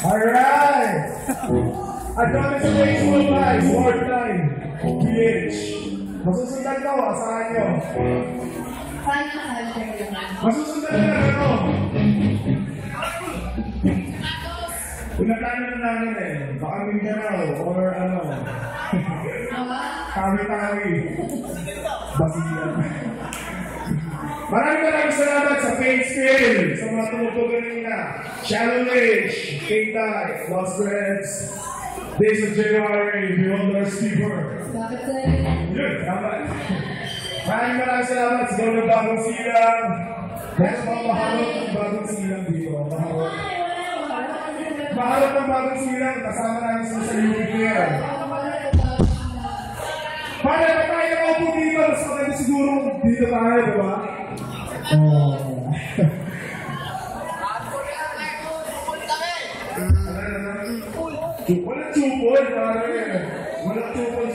Alright! At kami sa Facebook Live, Sport Time, PH. Masusundan ko, asahan nyo. Masusundan nyo na ano? Pinagkano na namin eh. Baka Mindanao or ano. Tawi-tawi. Basilan. Maraming salamat sa Pain Skill, sa mga tumutog kanina. Shallow Ridge, K-Type, Lost Reds, Days of January, Beholder's Keeper. Yun, tama. Maraming salamat sa gawin ng bagong silang. Meron mga maharap ng bagong silang dito. Maharap ng bagong silang, kasama namin sa UPL. Para na tayo na po dito, mas maganda siguro dito tayo, diba? Walang tupol, pare. Walang tupol.